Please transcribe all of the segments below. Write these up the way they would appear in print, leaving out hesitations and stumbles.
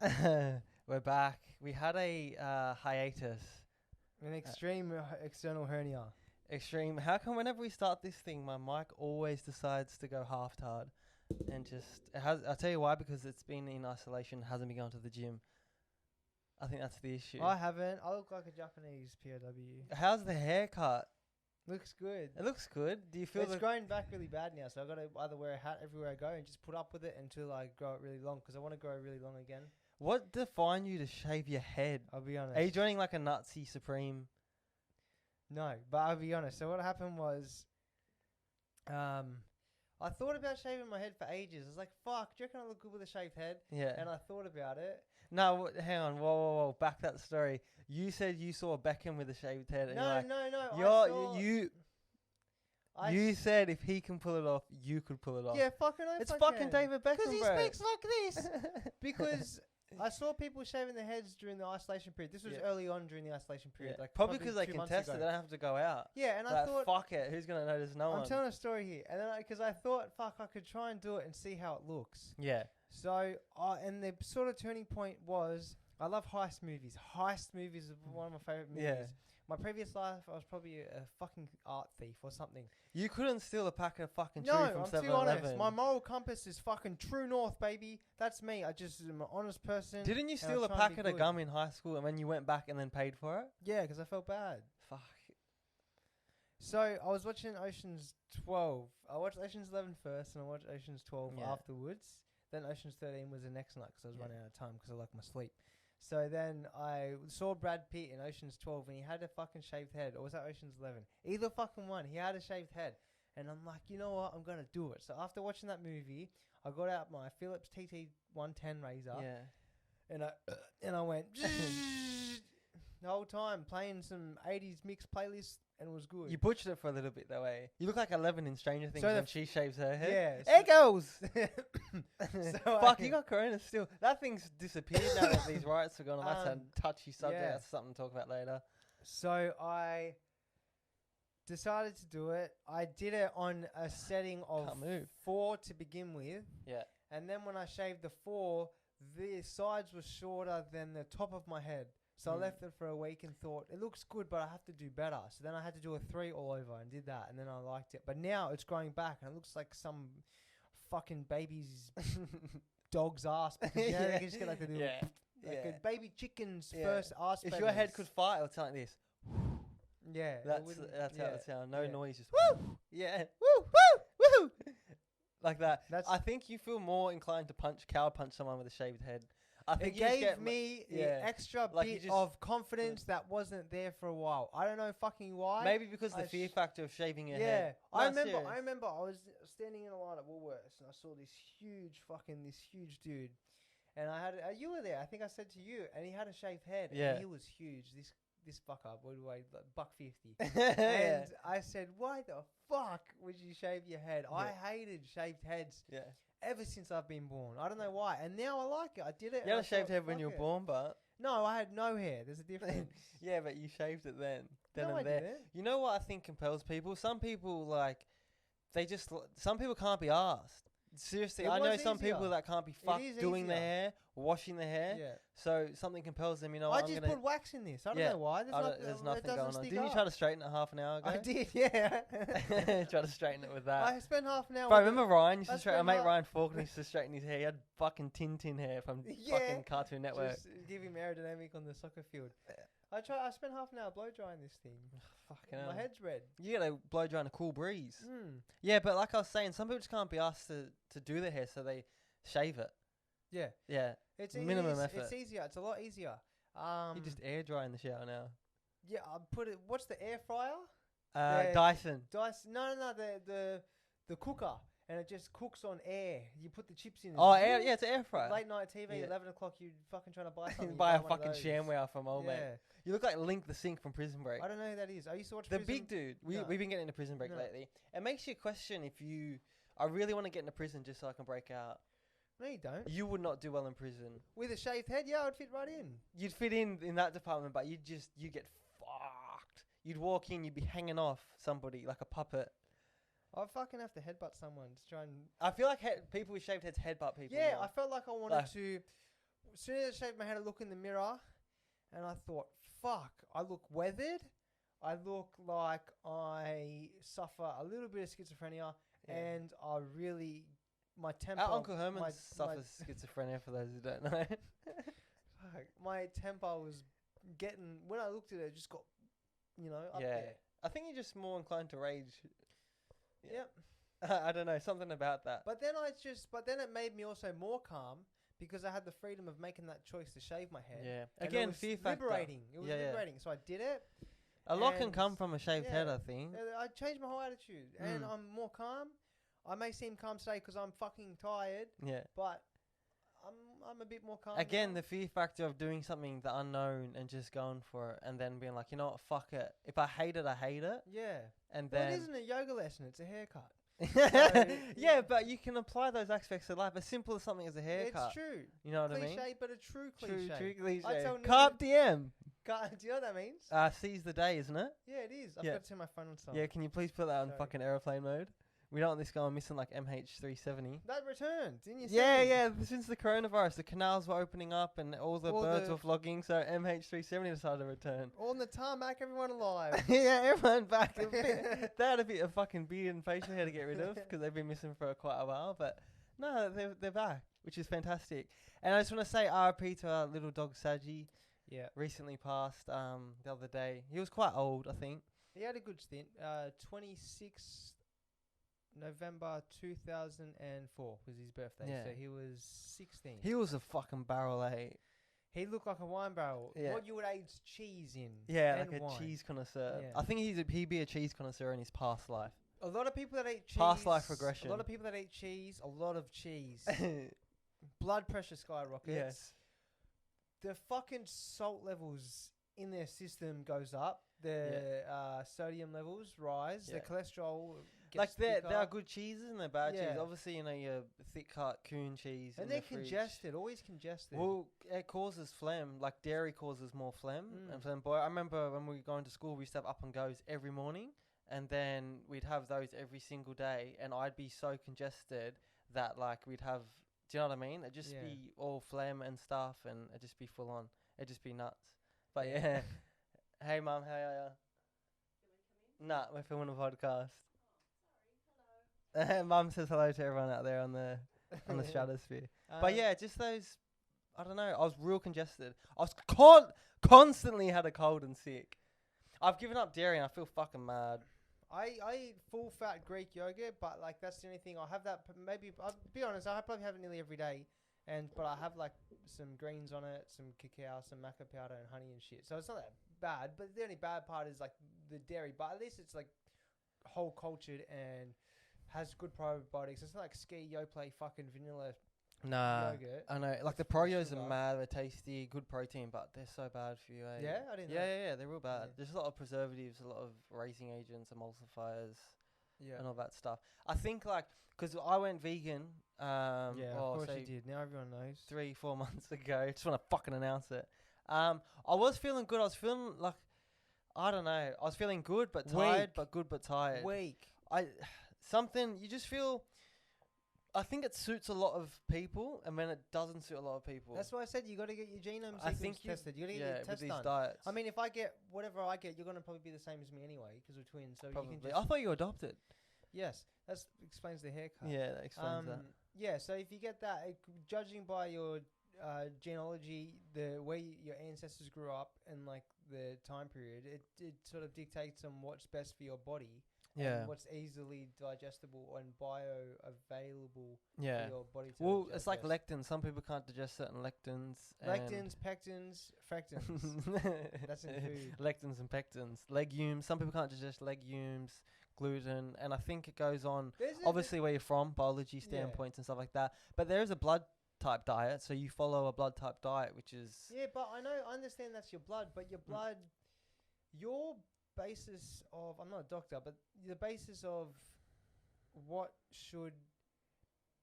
Hello. We're back. We had a hiatus. An extreme external hernia. Extreme. How come whenever we start this thing, my mic always decides to go half-tard, and it has. I'll tell you why. Because it's been in isolation, hasn't been going to the gym. I think that's the issue. I haven't. I look like a Japanese POW. How's the haircut? Looks good. It looks good. Do you feel It's growing back really bad now, so I've got to either wear a hat everywhere I go and just put up with it until I grow it really long, because I want to grow really long again. What defined you to shave your head? I'll be honest. Are you joining like a Nazi Supreme? No, but I'll be honest. So what happened was, I thought about shaving my head for ages. I was like, fuck, do you reckon I look good with a shaved head? Yeah. And I thought about it. No, hang on. Whoa. Back that story. You said you saw Beckham with a shaved head. And You said if he can pull it off, you could pull it off. Yeah, fucking it's fucking David Beckham, because he bro. speaks like this. Because I saw people shaving their heads during the isolation period. This was early on during the isolation period. Yeah. Like probably because they can test it. They don't have to go out. Yeah, and like, I thought, fuck it. Who's going to notice? No one. I'm telling a story here. And then because I thought, fuck, I could try and do it and see how it looks. Yeah. So, and the sort of turning point was, I love heist movies. Heist movies are one of my favorite movies. Yeah. My previous life, I was probably a fucking art thief or something. You couldn't steal a pack of fucking no, tree from 7-Eleven. I'm too honest. My moral compass is fucking true north, baby. That's me. I just am an honest person. Didn't you steal a packet of gum in high school and then you went back and then paid for it? Yeah, because I felt bad. Fuck. So I was watching Ocean's 12. I watched Ocean's 11 first and I watched Ocean's 12 afterwards. Then Ocean's 13 was the next night because I was running out of time because I like my sleep. So then I saw Brad Pitt in Ocean's 12 and he had a fucking shaved head. Or was that Ocean's 11? Either fucking one. He had a shaved head. And I'm like, you know what? I'm going to do it. So after watching that movie, I got out my Philips TT110 razor. Yeah. And I went the whole time playing some 80s mix playlist and it was good. You butchered it for a little bit that way. You look like 11 in Stranger Things when she shaves her head. Yeah. It goes! So fuck, you got corona still. That thing's disappeared now that these riots are gone on. That's a touchy subject. Yeah. That's something to talk about later. So I decided to do it. I did it on a setting of 4 to begin with. Yeah. And then when I shaved the 4, the sides were shorter than the top of my head. So I left it for a week and thought, it looks good, but I have to do better. So then I had to do a 3 all over and did that. And then I liked it. But now it's growing back and it looks like some fucking baby's dog's ass. Because they just get like a little, like a baby chicken's first ass. If your head could fart, it would sound like this. Yeah. That's how it sounds. No noise, just woo! Yeah. Woo! Woo! Woo! Like that. I think you feel more inclined to cow punch someone with a shaved head. I think it gave me the extra bit of confidence that wasn't there for a while. I don't know fucking why. Maybe because the fear factor of shaving your head. Yeah, I remember I was standing in a line at Woolworths and I saw this huge dude, and I had you were there. I think I said to you, and he had a shaved head. Yeah, and he was huge. This fucker would weigh like $150. And I said, why the fuck would you shave your head? I hated shaved heads. Yeah. Ever since I've been born. I don't know why. And now I like it. I did it. You had a shaved head when you were born, but... No, I had no hair. There's a difference. Yeah, but you shaved it then. No, I didn't. You know what I think compels people? Some people, some people can't be asked. Seriously, I know some people that can't be fucked doing their hair, washing their hair. Yeah. So soming compels them, you know. I just put wax in this. I don't know why. There's nothing going on. Didn't you try to straighten it half an hour ago? I did, yeah. Try to straighten it with that. I spent half an hour. Bro, remember Ryan used to straighten? My mate Ryan Faulkner used to straighten his hair. He had fucking Tintin hair from fucking Cartoon Network. Just give him aerodynamic on the soccer field. I spent half an hour blow drying this thing. Fucking my head's red. You gotta blow dry in a cool breeze. Yeah, but like I was saying, some people just can't be asked to do their hair, so they shave it. Yeah. Yeah. It's minimum effort. It's easier. It's a lot easier. You just air dry in the shower now. Yeah, I put it. What's the air fryer? Dyson. No. The cooker. And it just cooks on air. You put the chips in. Oh, air! Yeah, it's an air fryer. Late night TV, 11 o'clock. You fucking trying to buy something. Buy a fucking ShamWow from old mate. You look like Link the Sink from Prison Break. I don't know who that is. I used to watch the big dude. We've been getting into Prison Break lately. It makes you question if you. I really want to get into prison just so I can break out. No, you don't. You would not do well in prison with a shaved head. Yeah, I'd fit right in. You'd fit in that department, but you get fucked. You'd walk in, you'd be hanging off somebody like a puppet. I fucking have to headbutt someone to try and... I feel like people with shaved heads headbutt people. Yeah, I felt like I wanted to as soon as I shaved my head, I look in the mirror, and I thought, fuck, I look weathered. I look like I suffer a little bit of schizophrenia, and I really, my temper. Our Uncle Herman suffers schizophrenia, for those who don't know. Fuck, my temper was getting, when I looked at it, just got, up there. I think you're just more inclined to rage. Yep. I don't know, something about that. But then it made me also more calm because I had the freedom of making that choice to shave my head. Yeah. And Again, it was fear factor. liberating. It was liberating. So I did it. A lot can come from a shaved head, I think. I changed my whole attitude, and I'm more calm. I may seem calm today because I'm fucking tired. Yeah. But I'm a bit more calm. Again, the fear factor of doing something the unknown and just going for it, and then being like, you know what, fuck it. If I hate it, I hate it. Yeah. And well, then it isn't a yoga lesson; it's a haircut. Yeah, but you can apply those aspects of life as simple as something as a haircut. It's true. You know what I mean? Cliche, but a true cliche. True cliche. I tell Carpe diem. Do you know what that means? Seize the day, isn't it? Yeah, it is. I've got to turn my phone on silent. Yeah, can you please put that on fucking aeroplane mode? We don't want this going missing like MH370. That returned, didn't you see? Yeah. Since the coronavirus, the canals were opening up and all the birds were flogging, so MH370 decided to return. All on the tarmac, everyone alive. Yeah, everyone back. They had a bit of fucking beard and facial hair to get rid of because they've been missing for quite a while. But no, they're back, which is fantastic. And I just want to say RIP to our little dog Saji. Yeah. Recently passed the other day. He was quite old, I think. He had a good stint. 26th November 2004 was his birthday. Yeah. So he was 16. He was a fucking barrel, eh? He looked like a wine barrel. Yeah. What you would age cheese in. Yeah, and like a wine. cheese connoisseur. Yeah. I think he'd be a cheese connoisseur in his past life. A lot of people that eat cheese. Past life regression. A lot of people that eat cheese. A lot of cheese. Blood pressure skyrockets. Yes. The fucking salt levels in their system goes up. The sodium levels rise. Yeah. The cholesterol gets like there thicker. are good cheeses and they're bad cheese. Yeah. Obviously, your thick cut coon cheese. And they're congested, always congested. Well, it causes phlegm. Like dairy causes more phlegm. And phlegm. Boy, I remember when we were going to school, we used to have up and goes every morning, and then we'd have those every single day, and I'd be so congested that like we'd have. Do you know what I mean? It'd just be all phlegm and stuff, and it'd just be full on. It'd just be nuts. But yeah. Hey, Mum, how are ya? Nah, we're filming a podcast. Hello. Mum says hello to everyone out there on the stratosphere. But yeah, just those. I don't know. I was real congested. I was constantly had a cold and sick. I've given up dairy and I feel fucking mad. I eat full fat Greek yogurt, but like that's the only thing. I have that maybe. I'll be honest. I probably have it nearly every day, but I have like some greens on it, some cacao, some maca powder, and honey and shit. So it's not that bad. But the only bad part is like the dairy. But at least it's like whole cultured and has good probiotics. It's not like ski Yoplait fucking vanilla. Nah, yogurt. I know. Like the Proyos are mad. They're tasty, good protein, but they're so bad for you. Eh? Yeah, I didn't know. Yeah, they're real bad. Yeah. There's a lot of preservatives, a lot of raising agents, emulsifiers, Yeah. and all that stuff. I think like because I went vegan. Of course you did. Now everyone knows. 3-4 months ago. Just want to fucking announce it. I was feeling good. I was feeling like I don't know. I was feeling good but tired, but good but tired. Weak. You just feel. I think it suits a lot of people, and when it doesn't suit a lot of people. That's why I said you got to get your genome sequence tested. You got to get your test with these done. diets. I mean, if I get whatever I get, you're going to probably be the same as me anyway, because we're twins. So probably. you can just. I thought you adopted. Yes, that explains the haircut. Yeah, that explains that. Yeah, so if you get that, judging by your genealogy, the way your ancestors grew up, and like the time period, it sort of dictates on what's best for your body. Yeah. And what's easily digestible and bioavailable for your body to Well, digest. it's like lectins. Some people can't digest certain lectins. Lectins, pectins, fractins. That's in food. Lectins and pectins. Legumes. Some people can't digest legumes, gluten, and I think it goes on. Obviously, where you're from, biology standpoints and stuff like that. But there is a blood type diet, so you follow a blood type diet, which is... Yeah, but I understand that's your blood, but your blood... Your basis of... I'm not a doctor, but the basis of what should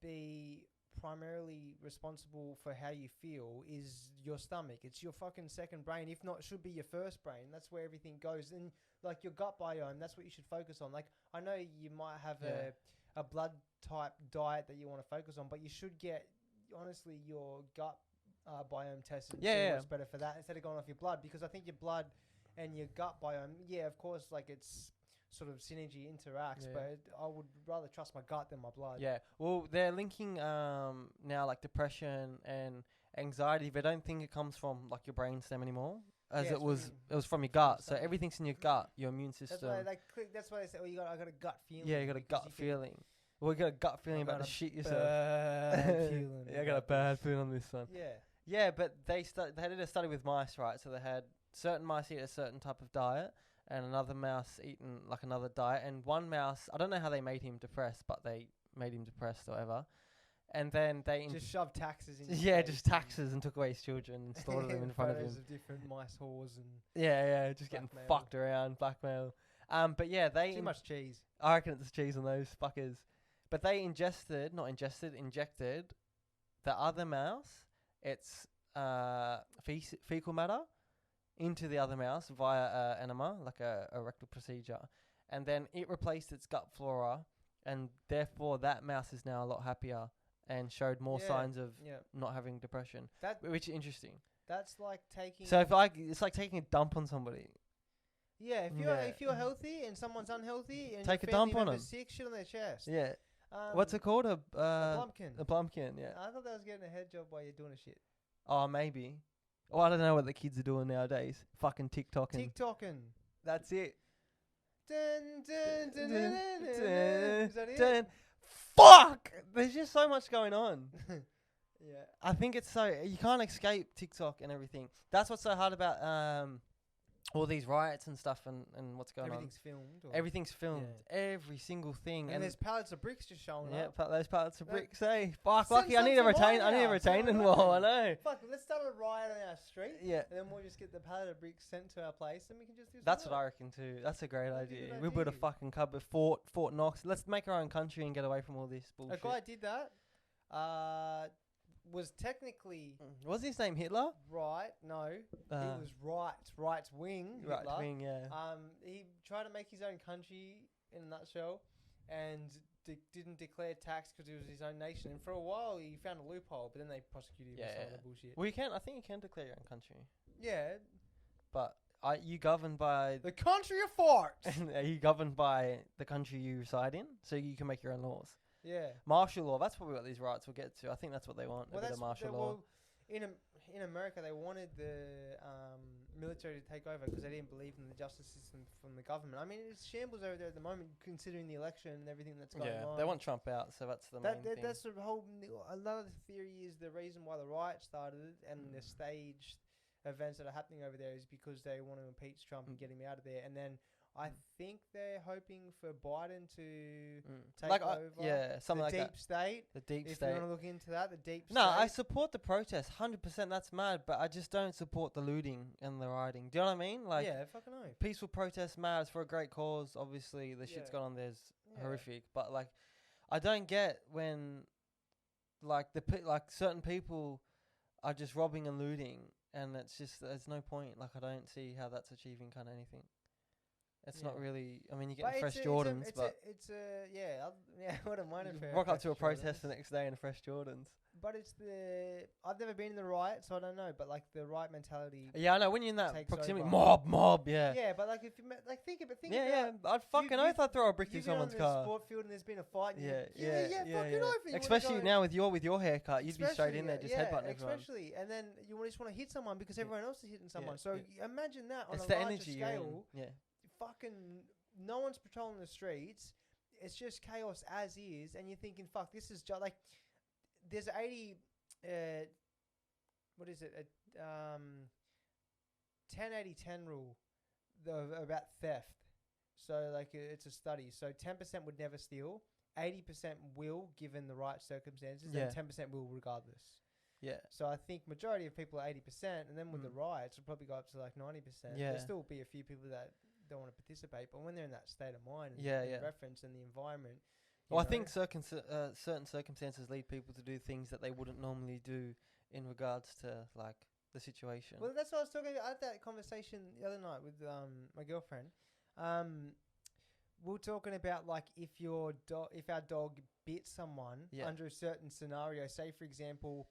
be primarily responsible for how you feel is your stomach. It's your fucking second brain. If not, it should be your first brain. That's where everything goes. And like your gut biome, that's what you should focus on. Like I know you might have a blood type diet that you want to focus on, but you should get honestly your gut biome test and Yeah, see yeah. what's better for that instead of going off your blood, because I think your blood and your gut biome, yeah, of course, like it's sort of synergy interacts, Yeah. but I would rather trust my gut than my blood. Yeah. Well, they're linking now like depression and anxiety, but I don't think it comes from like your brainstem anymore, as Yeah, it it's was. It was from your from your gut. So stomach. everything's in your gut, your immune system. That's why they say, oh, I got a gut feeling. Yeah, you got a because gut you can- feeling. Well, you got a gut feeling about got to a shit yourself. bad feeling Yeah, I got a about bad this. feeling on this one. Yeah. Yeah, but they did a study with mice, right? So they had certain mice eat a certain type of diet, and another mouse eating like another diet. And one mouse, I don't know how they made him depressed, but they made him depressed or whatever. And then they Just shoved taxes in. just taxes and took away his children and slaughtered them in front of him. Photos of different mice whores and Yeah, just getting Blackmail. fucked around, blackmail. But yeah, they too much cheese. I reckon it's cheese on those fuckers. But they injected the other mouse, its fecal matter, into the other mouse via enema, like a rectal procedure. And then it replaced its gut flora, and therefore that mouse is now a lot happier and showed more signs of not having depression, which is interesting. That's like taking. So it's like taking a dump on somebody. Yeah, if you're healthy and someone's unhealthy and take your a dump family on them. member's sick, shit on their chest. Yeah. What's it called? A plumpkin. A plumpkin. Yeah. I thought that was getting a head job while you're doing a shit. Oh, maybe. Oh, I don't know what the kids are doing nowadays. Fucking TikToking. That's it. Dun, dun, dun, dun, dun, dun, dun. Is that it? Fuck! There's just so much going on. Yeah. I think it's so you can't escape TikTok and everything. That's what's so hard about all these riots and stuff and what's going Everything's filmed. Everything's filmed. Yeah. Every single thing. And there's pallets of bricks just showing up. Yeah, those pallets of bricks. Hey, fuck, Send lucky. I need a retaining wall. I know. Fuck, let's start a riot on our street. Yeah. And then we'll just get the pallet of bricks sent to our place, and we can just do. That's what I reckon too. That's a great idea. We'll build a fucking cupboard, Fort Knox. Let's make our own country and get away from all this bullshit. A guy did that. Was technically was his name Hitler? Right, no, he was right wing. Right wing, yeah. He tried to make his own country in a nutshell, and didn't declare tax because it was his own nation. And for a while, he found a loophole, but then they prosecuted him for some of the bullshit. Well, I think you can declare your own country. Yeah, but you governed by the country of farts. Are you governed by the country you reside in, so you can make your own laws? Yeah. Martial law. That's probably what these rights will get to. I think that's what they want. Well, a bit of martial law. Well, in America, they wanted the military to take over because they didn't believe in the justice system from the government. I mean, it's shambles over there at the moment, considering the election and everything that's going on. They want Trump out, so that's the main thing. That's the whole. Another theory is the reason why the riot started and the staged events that are happening over there is because they want to impeach Trump and get him out of there, and then. I think they're hoping for Biden to take over. Something like that. The deep state. The deep state. If you want to look into that, the deep state. No, I support the protest, 100%. That's mad, but I just don't support the looting and the rioting. Do you know what I mean? Like, yeah, fucking no. Peaceful protest, mad. It's for a great cause. Obviously, the shit's gone on there's horrific, but like, I don't get when, like certain people are just robbing and looting, and it's just there's no point. Like, I don't see how that's achieving kind of anything. It's not really. I mean, you get fresh Jordans, but I wouldn't mind if rock up to a protest the next day in fresh Jordans. But I've never been in the riot, so I don't know. But like the riot mentality. Yeah, I know when you're in that proximity, over. mob, yeah. Yeah, but like if you think about I'd fucking oath I'd throw a brick through someone's car. Sport field and there's been a fight. Fucking oath. Especially now with your haircut, you'd be straight in there just headbutting everyone. Especially, and then you just want to hit someone because everyone else is hitting someone. So imagine that on a larger scale. Yeah. Fucking no one's patrolling the streets. It's just chaos as is, and you're thinking, "Fuck, this is just like." There's 80. What is it? 10-80-10 rule about theft. So like it's a study. So 10% would never steal. 80% will, given the right circumstances, and 10% will regardless. Yeah. So I think majority of people are 80%, and then with the riots, it'll probably go up to like 90%. Yeah. There'll still be a few people that don't want to participate, but when they're in that state of mind, and reference and the environment. Well, I think certain circumstances lead people to do things that they wouldn't normally do in regards to like the situation. Well, that's what I was talking about. I had that conversation the other night with my girlfriend. We were talking about like if our dog bit someone under a certain scenario. Say, for example,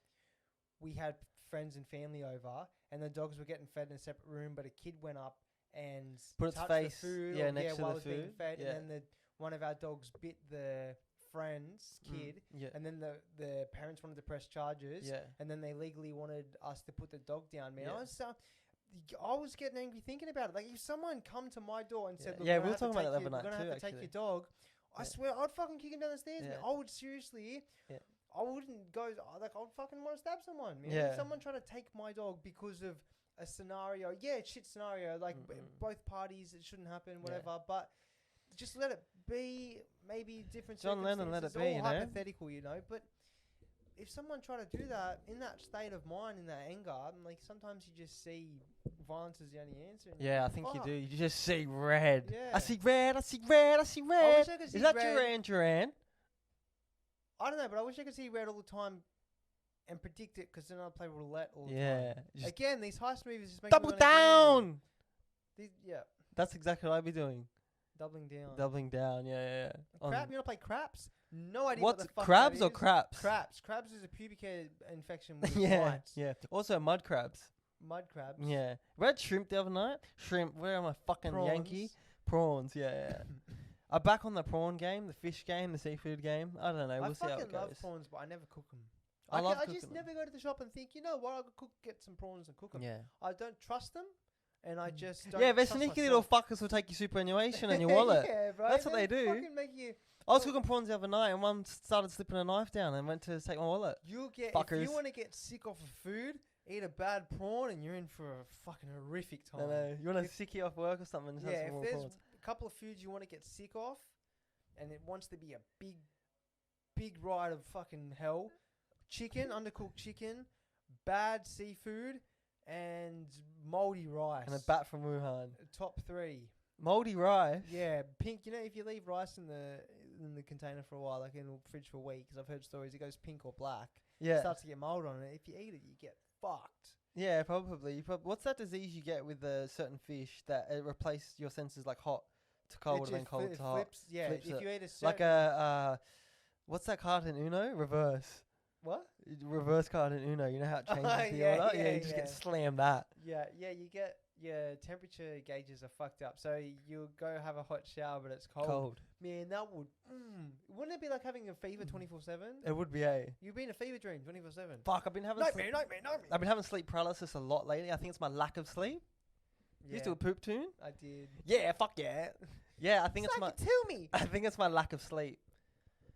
we had friends and family over, and the dogs were getting fed in a separate room, but a kid went up and Put its touched face, the food, next to while the it was being food. fed, Yeah. and then one of our dogs bit the friend's kid, and then the parents wanted to press charges, and then they legally wanted us to put the dog down. Man, I was getting angry thinking about it. Like, if someone come to my door and said, "Look, we were talking about that the other night we're gonna have to take your dog," I swear I'd fucking kick him down the stairs. Man. I would seriously. I wouldn't go like I'd fucking want to stab someone. Man. If someone trying to take my dog because of a scenario, shit scenario. Like both parties, it shouldn't happen. Whatever, but just let it be. Maybe different. John Lennon, let it be. All hypothetical, But if someone try to do that in that state of mind, in that anger, like sometimes you just see violence as the only answer. I think you do. You just see red. Yeah. I see red. I see red. I see red. I wish I could see Is that red. Duran? I don't know, but I wish I could see red all the time and predict it, because then I'd play roulette all the time. Again, these heist movies just make double down. That's exactly what I'd be doing. Doubling down. Doubling down. Yeah. Crap. You want to play craps? No idea What's what the fuck crabs that or is. craps? Crabs. Crabs is a pubic hair infection with Yeah. bites. Yeah. Also mud crabs. Mud crabs. Yeah. We had shrimp the other night. Shrimp. Where am I fucking Prawns. Yankee? Prawns. Yeah. I'm back on the prawn game, the fish game, the seafood game. I don't know. We'll see how it goes. I fucking love prawns, but I never cook them. I just never go to the shop and think, you know what, I'll get some prawns and cook them. Yeah. I don't trust them, and I just don't. Yeah, they're trust sneaky myself. little fuckers who take your superannuation and your wallet. Yeah, bro. That's what they do. Fucking make you. I was cooking prawns the other night, and one started slipping a knife down and went to take my wallet. You'll get Fuckers. if you want to get sick off of food, eat a bad prawn, and you're in for a fucking horrific time. No. You want to sick you off work or something? Just have some if more there's prawns. a couple of foods you want to get sick off, and it wants to be a big ride of fucking hell. Chicken, undercooked chicken, bad seafood, and moldy rice. And a bat from Wuhan. Top 3. Moldy rice? Yeah, pink. You know, if you leave rice in the container for a while, like in the fridge for a week, because I've heard stories, it goes pink or black. Yeah. It starts to get mold on it. If you eat it, you get fucked. Yeah, probably. What's that disease you get with certain fish that replace your senses like hot to cold and then cold to hot? Flips, yeah, flips if it. you eat a certain... Like a, what's that card in Uno? Reverse. What? Reverse card in Uno. You know how it changes the order? Yeah, you just get slammed that. Yeah, you get... Your temperature gauges are fucked up. So you'll go have a hot shower, but it's cold. Man, that would... Wouldn't it be like having a fever 24/7? It would be, You'd be in a fever dream 24/7. Fuck, I've been having... Nightmare. I've been having sleep paralysis a lot lately. I think it's my lack of sleep. You used to a poop tune? I did. Yeah, fuck yeah. Yeah, I think it's my... Tell me. I think it's my lack of sleep.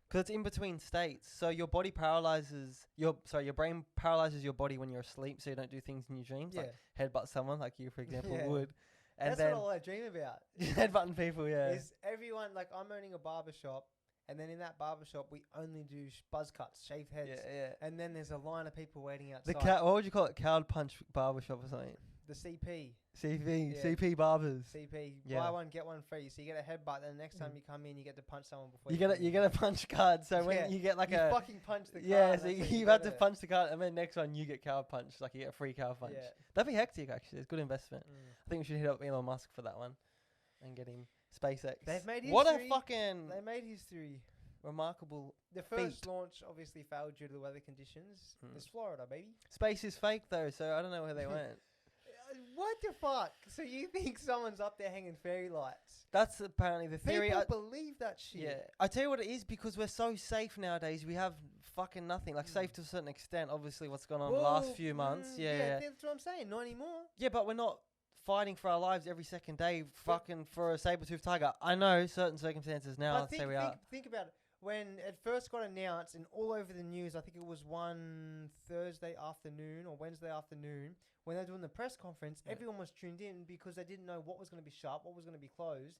Because it's in between states. So your body paralyzes... your brain paralyzes your body when you're asleep, so you don't do things in your dreams. Like headbutt someone, like you, for example, would. And that's then what all I dream about. Headbutting people, Is everyone... Like, I'm owning a barbershop, and then in that barbershop, we only do buzz cuts, shaved heads. Yeah. And then there's a line of people waiting outside. What would you call it? Cowed punch barbershop or something? The CP. CP barbers. CP. Buy one, get one free. So you get a headbutt, then the next time you come in, you get to punch someone before you get a punch card. So when you get like you fucking punch the card. Yeah, so you have to punch the card, and then next one you get cow punch. Like you get a free cow punch. Yeah. That'd be hectic, actually. It's good investment. I think we should hit up Elon Musk for that one, and get him SpaceX. They've made history. What a fucking... They made history. Remarkable. The first launch obviously failed due to the weather conditions. It's Florida, baby. Space is fake though, so I don't know where they went. What the fuck? So you think someone's up there hanging fairy lights? That's apparently the theory. People believe that shit. Yeah. I tell you what it is, because we're so safe nowadays. We have fucking nothing. Like safe to a certain extent, obviously what's gone on the last few months. Yeah. That's what I'm saying. Not anymore. Yeah, but we're not fighting for our lives every second day fucking for a saber-toothed tiger. I know certain circumstances now, but think about it. When it first got announced and all over the news, I think it was one Thursday afternoon or Wednesday afternoon, when they were doing the press conference, everyone was tuned in because they didn't know what was going to be shut, what was going to be closed.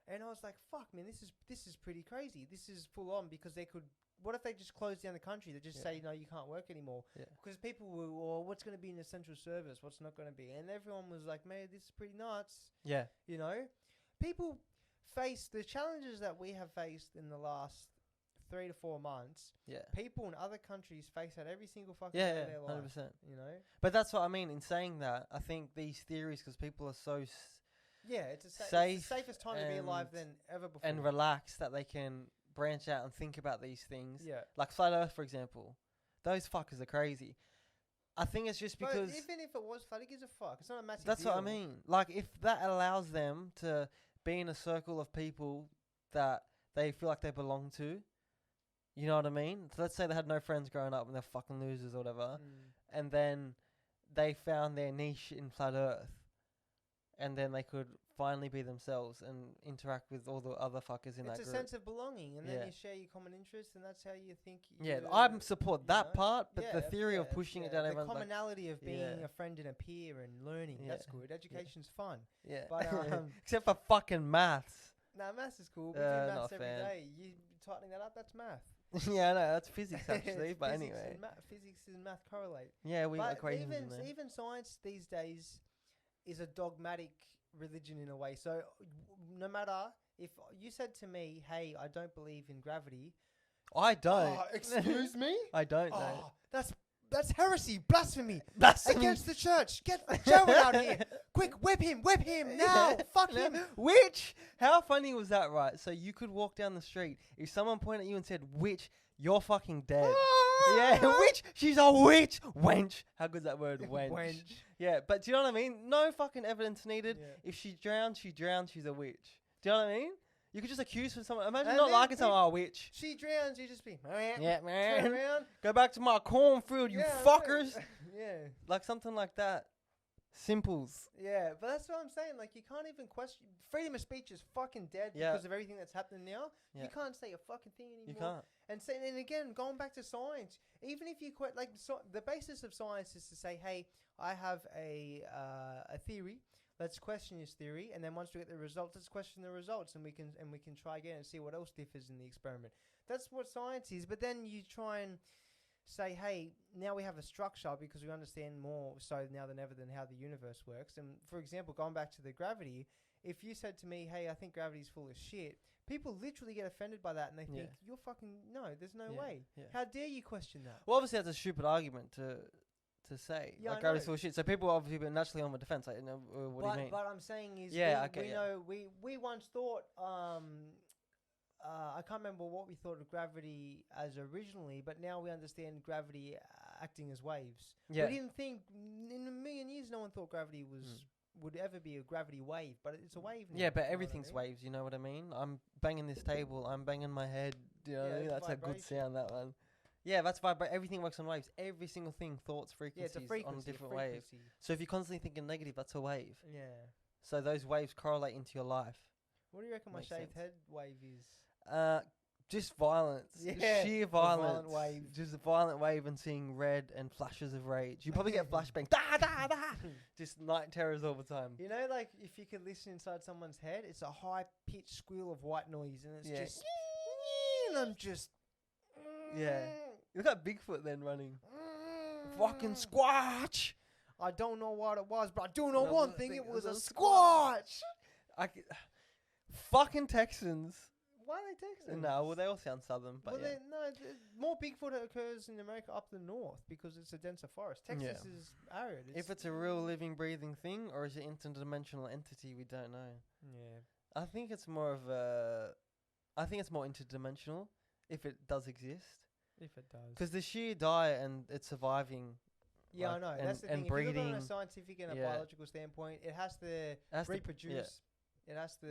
And I was like, fuck, man, this is pretty crazy. This is full on, because they could... What if they just close down the country? They just say, no, you can't work anymore. Because people were, what's going to be an essential service? What's not going to be? And everyone was like, man, this is pretty nuts. Yeah. You know? People face the challenges that we have faced in the last 3 to 4 months. Yeah. People in other countries face that every single fucking day of their life. 100%. You know? But that's what I mean in saying that. I think these theories, because people are so it's safe, it's the safest time to be alive than ever before. And relaxed, that they can branch out and think about these things. Yeah. Like Flat Earth, for example. Those fuckers are crazy. I think it's just But because even if it was fun, who gives a fuck? It's not a massive that's deal. what I mean. Like, if that allows them to be in a circle of people that they feel like they belong to, you know what I mean? So let's say they had no friends growing up and they're fucking losers or whatever, and then they found their niche in flat Earth, and then they could finally be themselves and interact with all the other fuckers in that It's a group. sense of belonging, and then Yeah. you share your common interests, and that's how you think. Yeah, you- I support you that know? part, but Yeah, the theory of that's- pushing it down the everyone's like, commonality of being Yeah. a friend and a peer and learning, that's Yeah. good. Education's fun. yeah. But, Except for fucking maths. Nah, maths is cool. We do Not maths a every fan. day. You tightening that up, that's math. Yeah, no, that's physics actually, It's but physics anyway. and physics and math correlate. Yeah, we got But equations in there. even science these days is a dogmatic religion in a way. So no matter if you said to me, "Hey, I don't believe in gravity," I don't. excuse me. I don't know. That's heresy, blasphemy Blasphemy. against the church. Get Joe out here, quick! Whip him now! Fuck him! Witch! How funny was that, right? So you could walk down the street. If someone pointed at you and said, witch, you're fucking dead. Yeah, witch! She's a witch! Wench! How good's that word? Wench. Yeah, but do you know what I mean? No fucking evidence needed. Yeah. If she drowns, she's a witch. Do you know what I mean? You could just accuse someone. Imagine And not then liking someone, oh, witch. She drowns. You just be Yeah, turn man. around. Go back to my cornfield, you Yeah, I know. fuckers. Yeah. Like something like that. Simples. Yeah, but that's what I'm saying. Like, you can't even question. Freedom of speech is fucking dead Yeah. because of everything that's happening now. Yeah. You can't say a fucking thing anymore. You can't. And again, going back to science, even if you quit, like, the basis of science is to say, hey, I have a theory. Let's question this theory, and then once we get the results, let's question the results, and we can try again and see what else differs in the experiment. That's what science is. But then you try and say, hey, now we have a structure because we understand more so now than ever than how the universe works. And for example, going back to the gravity, if you said to me, hey, I think gravity's full of shit, people literally get offended by that and they think, you're fucking, no, there's no way. Yeah. How dare you question that? Well, obviously that's a stupid argument to say. Yeah, like I gravity's know. full of shit. So people are obviously naturally on the defense. Like, what do you mean? But I'm saying is, we know, we once thought, I can't remember what we thought of gravity as originally, but now we understand gravity acting as waves. Yeah. We didn't think, in a million years, no one thought gravity would ever be a gravity wave, but it's a wave now. Yeah, but you know everything's what I mean? waves, you know what I mean? I'm banging this table, I'm banging my head, you know what I mean? it's That's a good vibration. sound, that one. Yeah, that's everything works on waves. Every single thing, thoughts, Yeah, it's frequencies a frequency. on a different wave. frequency. So if you're constantly thinking negative, that's a wave. Yeah. So those waves correlate into your life. What do you reckon my Makes shaved sense. head wave is? Just violence. Yeah, Sheer a violent violence. wave. Just a violent wave and seeing red and flashes of rage. You probably get flashbangs. Da, da, da. Just night terrors all the time. You know, like, if you could listen inside someone's head, it's a high-pitched squeal of white noise, and it's just... And I'm just... Yeah. Look at Bigfoot then running. Fucking squatch! I don't know what it was, but I do know No, one I thing. think It it was a was a squatch. Fucking Texans. Why are they Texans? No, well, they all sound southern, but Well, yeah. more Bigfoot occurs in America up the north because it's a denser forest. Texas is arid. If it's a real living, breathing thing, or is it interdimensional entity, we don't know. yeah, I think it's more of a... I think it's more interdimensional, if it does exist. if it does. Because the sheer diet and it's surviving... Yeah, like, I know. and- That's the and thing. If you look at it on breeding, a scientific and a yeah. biological standpoint, it has to has to- reproduce. It has to,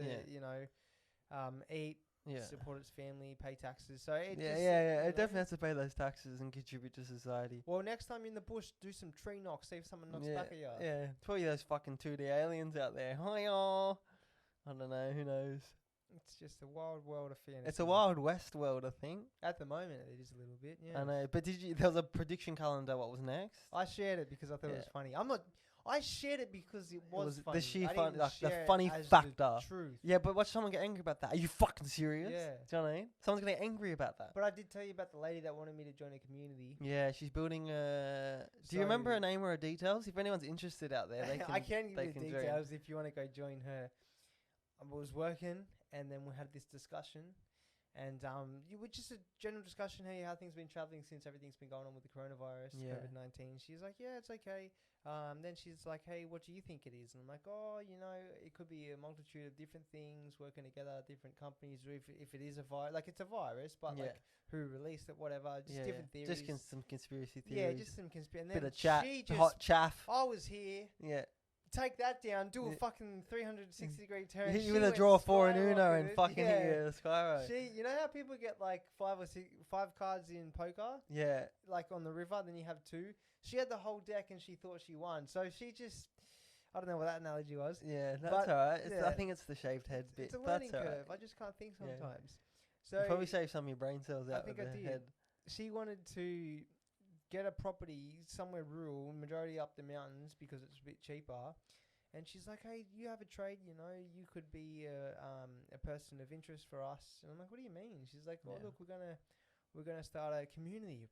eat, yeah. support its family, pay taxes. So it Yeah, just, yeah, yeah. you It know. definitely has to pay those taxes and contribute to society. Well, next time you're in the bush, do some tree knocks. See if someone knocks Yeah, back at you. yeah. Probably those fucking 2D aliens out there. Hi-yah. I don't know. Who knows? It's just a wild world of fantasy. It's a Wild West world, I think. At the moment, it is a little bit. Yeah. I know. But there was a prediction calendar. What was next? I shared it because I thought it was Yeah. funny. I shared it because it was was funny. the sheer I fun- didn't like the share it funny as factor. The truth. Yeah, but watch someone get angry about that. Are you fucking serious? Yeah. Do you know what I mean? Someone's gonna get angry about that. But I did tell you about the lady that wanted me to join a community. Yeah, she's building a... Do you remember So- her name or her details? If anyone's interested out there, they can... I can give they you the can join. details if you want to go join her. I was working, and then we had this discussion, And you were just a general discussion, hey, how things been traveling since everything's been going on with the coronavirus, COVID-19. She's like, yeah, it's okay. Then she's like, hey, what do you think it is? And I'm like, oh, it could be a multitude of different things working together, different companies, or if it is a virus, like it's a virus, but like who released it, whatever, just different theories. Just some conspiracy theories. Yeah, just some conspiracy. Bit of chat, hot chaff. I was here. Yeah. Take that down, do a fucking 360-degree turn. Hit you with a draw 4 and Uno and fucking hit you with a Skyro. You know how people get like 5 cards in poker? Yeah. Like on the river, then you have 2. She had the whole deck and she thought she won. So she just, I don't know what that analogy was. Yeah, that's alright. I think it's the shaved head bit. It's a learning curve. I just can't think sometimes. So you probably shave some of your brain cells out of the head. She wanted to get a property somewhere rural, majority up the mountains because it's a bit cheaper. And she's like, hey, you have a trade, you could be a person of interest for us. And I'm like, what do you mean? She's like, oh, look, we're gonna start a community,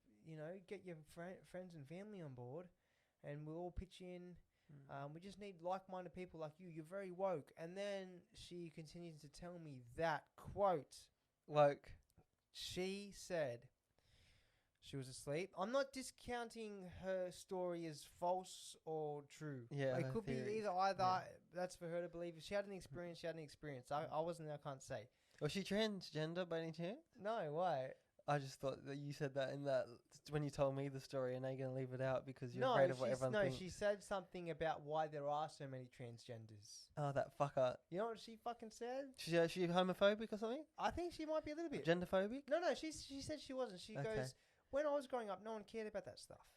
get your friends and family on board and we'll all pitch in. We just need like-minded people like you. You're very woke. And then she continues to tell me that quote. Woke. She said, she was asleep. I'm not discounting her story as false or true. Yeah, it could be either. Yeah. That's for her to believe. If she had an experience, she had an experience. I wasn't there, I can't say. Was she transgender by any chance? No, why? I just thought that you said that in that when you told me the story, and now you're going to leave it out because you're afraid of what everyone thinks. No, she said something about why there are so many transgenders. Oh, that fucker. You know what she fucking said? She homophobic or something? I think she might be a little bit. Genderphobic? No, she said she wasn't. She goes... When I was growing up, no one cared about that stuff.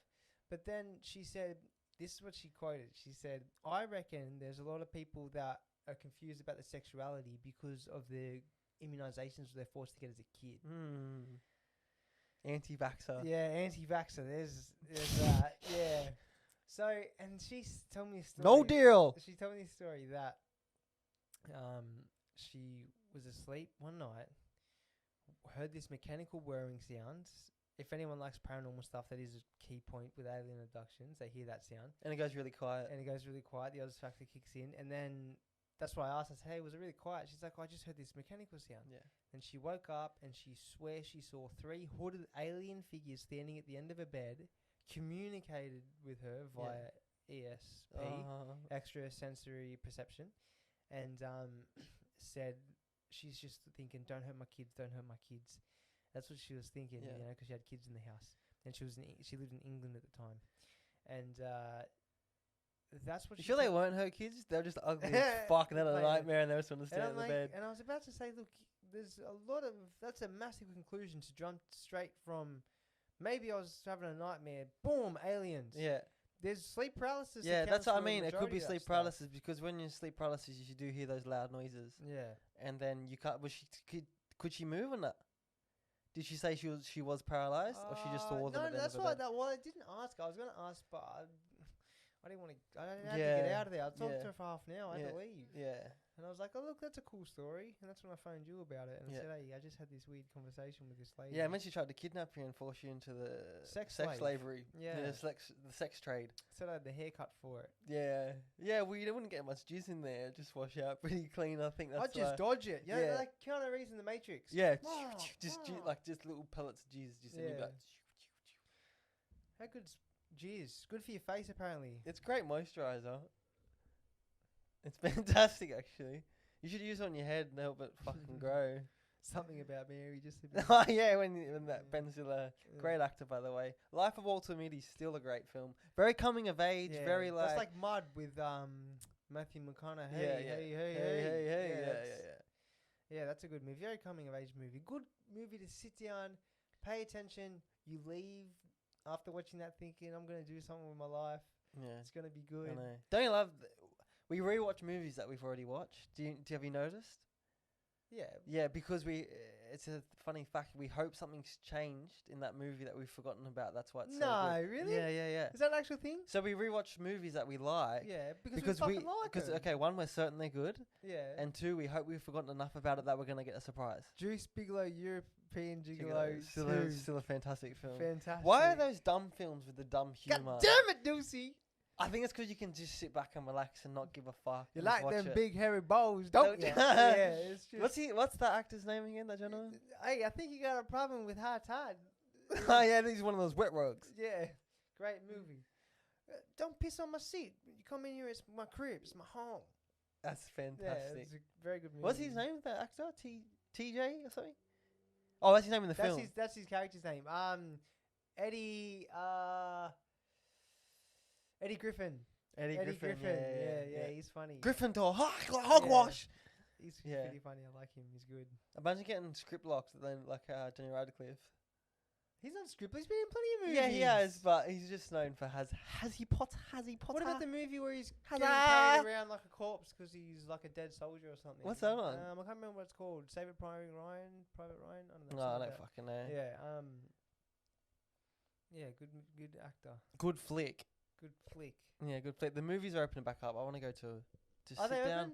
But then she said, this is what she quoted. She said, I reckon there's a lot of people that are confused about their sexuality because of the immunizations they're forced to get as a kid. Anti-vaxxer. Yeah, anti-vaxxer. There's that. Yeah. So, and she told me a story. No deal! She told me a story that she was asleep one night, heard this mechanical whirring sound. If anyone likes paranormal stuff, that is a key point with alien abductions. They hear that sound. And it goes really quiet. The Oz factor kicks in. And then that's why I asked. I said, hey, was it really quiet? She's like, I just heard this mechanical sound. Yeah. And she woke up and she swears she saw 3 hooded alien figures standing at the end of a bed, communicated with her via ESP, extrasensory perception, and said she's just thinking, don't hurt my kids, don't hurt my kids. That's what she was thinking, because she had kids in the house, and she lived in England at the time, and that's what. You sure they weren't her kids? They were just ugly as fuck, and they had a nightmare, and they just want to stay in the bed. And I was about to say, look, there's a lot of that's a massive conclusion to jump straight from. Maybe I was having a nightmare. Boom, aliens. Yeah. There's sleep paralysis. Yeah, that's what I mean. It could be sleep paralysis because when you're sleep paralysis, you do hear those loud noises. Yeah. And then you can't. Could she move or not? Did she say she was paralyzed, or she just saw them? No, that's why. Well, I didn't ask. I was going to ask, but I didn't want to. I had to get out of there. I talked to her for half an hour. I had to leave. Yeah. And I was like, oh, look, that's a cool story. And that's when I phoned you about it. And I said, hey, I just had this weird conversation with this lady. Yeah, and when she tried to kidnap you and force you into the sex slavery. Yeah. The sex trade. Said I had the haircut for it. Yeah. Yeah, well, you wouldn't get much jizz in there. Just wash out pretty clean. I think that's I'd just dodge it. You know, like Keanu Reeves in The Matrix. Yeah. Just little pellets of jizz. Just in your gut. How good's jizz? Good for your face, apparently. It's great moisturizer. It's fantastic, actually. You should use it on your head and help it fucking grow. Something about Mary just a bit. Oh, yeah, when that Ben Stiller, great actor, by the way. Life of Walter Mitty, still a great film. Very coming of age, very like... That's like Mud with Matthew McConaughey. Hey. Yeah, that's a good movie. Very coming of age movie. Good movie to sit down, pay attention. You leave after watching that thinking, I'm going to do something with my life. Yeah. It's going to be good. I know. Don't you love... We rewatch movies that we've already watched. Have you noticed? Yeah. Yeah, because it's a funny fact. We hope something's changed in that movie that we've forgotten about. That's why it's so good. Really? Yeah. Is that an actual thing? So we rewatch movies that we like. Yeah, because we fucking like them. Okay, 1, we're certainly good. Yeah. And 2, we hope we've forgotten enough about it that we're going to get a surprise. Juice Bigelow, European Gigolo. Still a fantastic film. Fantastic. Why are those dumb films with the dumb humour? God damn it, Deucey! I think it's because you can just sit back and relax and not give a fuck. You and just like watch them it. big hairy balls, don't you? Yeah, it's just. What's that actor's name again? That gentleman? Hey, I think you got a problem with hard time. Oh yeah, he's one of those wet rugs. Yeah, great movie. Don't piss on my seat. You come in here, it's my crib, it's my home. That's fantastic. Yeah, it's a very good movie. What's his name? The actor? TJ or something? Oh, that's his name in the film. That's his character's name. Eddie Griffin. Eddie Griffin. Yeah, he's funny. Gryffindor, hogwash. He's pretty funny. I like him. He's good. Imagine getting script locked then like Johnny Radcliffe. He's not script. He's been in plenty of movies. Yeah, he has, but he's just known for Harry Potter. What about the movie where he's getting Huzzah! carried around like a corpse because he's like a dead soldier or something? What's that on? I can't remember what it's called. Private Ryan. I don't know. No, I don't fucking know. Yeah. Yeah. Good actor. Good flick. Good flick. Yeah, good flick. The movies are opening back up. I want to go to Are sit they down. open?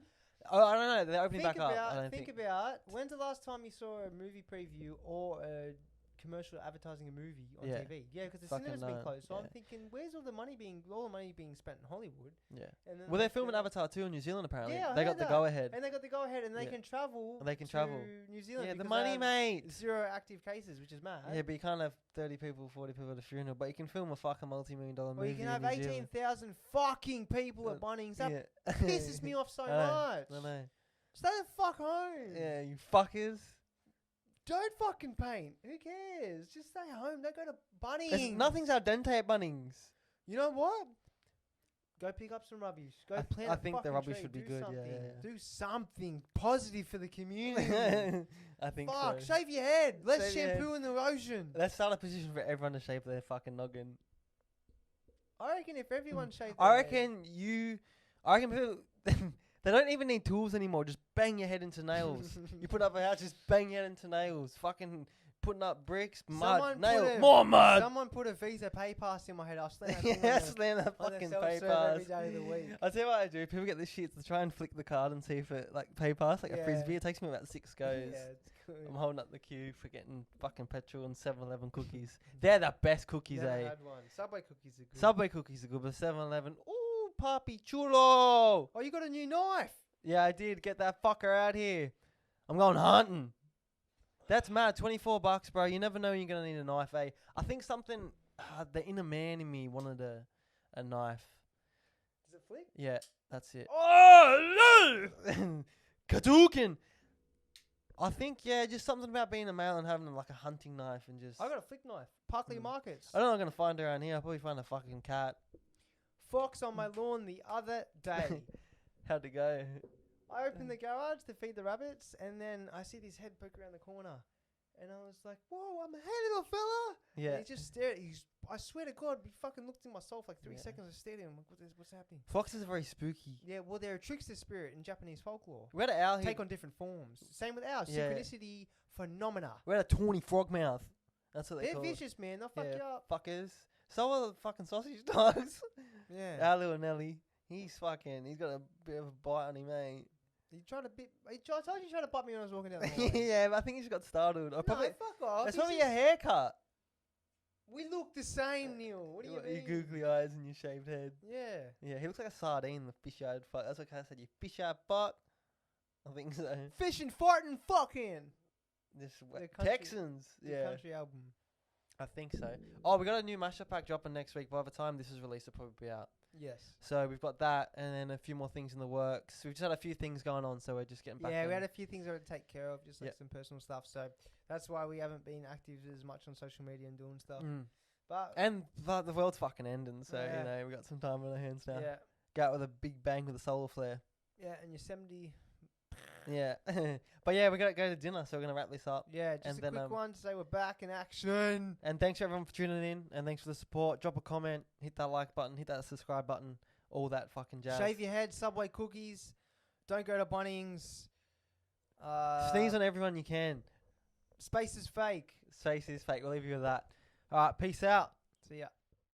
Oh, I don't know. They're opening back up. I don't think about when's the last time you saw a movie preview or a commercial advertising a movie on TV? Yeah, because the Fucking cinema's been no, closed. So yeah. I'm thinking, where's all the money being spent in Hollywood? Yeah. And then Well, they're filming Avatar 2 in New Zealand apparently. Yeah, I they got heard the that. go ahead. And they got the go ahead, and they Yeah. can travel. And they can to travel. New Zealand. Yeah, the because money, they have mate. 0 active cases, which is mad. Yeah, but you can't have 30 people, 40 people at a funeral. But you can film a fucking multi-million-dollar Well, movie you can in have New Zealand. 18,000 fucking people at Bunnings. That Yeah. pisses me off so I know, much. I know. Stay the fuck home. Yeah, you fuckers. Don't fucking paint. Who cares? Just stay home. Don't go to Bunnings. Nothing's al dente at Bunnings. You know what? Go pick up some rubbish. Go plant I a think the fucking rubbish tree. would be Do good. something. Yeah. Do something positive for the community. I think Fuck, so. shave your head. Less Shave your head. shampoo in the ocean. Let's start a petition for everyone to shave their fucking noggin. I reckon if everyone shaved I their reckon people, they don't even need tools anymore. Just bang your head into nails. You put up a house, just bang your head into nails. Fucking putting up bricks, mud, nails, more mud. Someone put a Visa pay pass in my head. I'll slam that thing Yeah, on the- slam that on the fucking self-serve pay pass. every day of the week. I'll tell you what I do. People get this shit to try and flick the card and see if it like pay pass like a frisbee. It takes me about 6 goes. Yeah, it's good. I'm holding up the queue for getting fucking petrol and 7-Eleven cookies. They're the best cookies, Never eh? had one. Subway cookies are good. Subway cookies are good, but 7-Eleven, ooh, papi chulo. Oh, you got a new knife. Yeah, I did. Get that fucker out here. I'm going hunting. That's mad. $24, bro. You never know when you're going to need a knife, eh? I think something, the inner man in me wanted a knife. Does it flick? Yeah, that's it. Oh, no! Kadookin! I think, yeah, just something about being a male and having like a hunting knife and just... I got a flick knife. Parkley Markets. I don't know what I'm going to find around here. I'll probably find a fucking cat. Fox on my lawn the other day. How'd it go? I opened the garage to feed the rabbits, and then I see this head poke around the corner. And I was like, whoa, hey, little fella. Yeah. And he just stared. I swear to God, he fucking looked in my soul for like 3 seconds. I stared at him. Like, what's happening? Foxes are very spooky. Yeah, well, they're a trickster spirit in Japanese folklore. We had an owl here. Take on different forms. Same with ours. Yeah. Synchronicity phenomena. We had a tawny frog mouth. That's what They're call vicious, man. They'll fuck you up. Fuckers. So are the fucking sausage dogs. Yeah. Our little Nelly. He's got a bit of a bite on him, mate. I told you he tried to butt me when I was walking down the hallway. Yeah, but I think he just got startled. No, fuck off. That's He's probably just- your haircut. We look the same, Neil. What do you mean? Your googly eyes and your shaved head. Yeah. Yeah, he looks like a sardine, the fish-eyed fuck. That's what I said, you fish-eyed butt. I think so. Fishing, farting, fucking. This The country- Texans. The Yeah. country album. I think so. Oh, we got a new mashup pack dropping next week. By the time this is released, it'll probably be out. Yes. So we've got that, and then a few more things in the works. We've just had a few things going on, so we're just getting back. Yeah, we in. had a few things we had to take care of, just like some personal stuff. So that's why we haven't been active as much on social media and doing stuff. But the world's fucking ending, so Yeah. you know we got some time on our hands now. yeah, Go out with a big bang with a solar flare. yeah, and Yosemite. Yeah, but yeah, we got to go to dinner, so we're gonna wrap this up. Yeah, just And a then, quick one to say we're back in action. And thanks for everyone for tuning in, and thanks for the support. Drop a comment, hit that like button, hit that subscribe button, all that fucking jazz. Shave your head, Subway cookies. Don't go to Bunnings. Sneeze on everyone you can. Space is fake. Space is fake. We'll leave you with that. All right, peace out. See ya.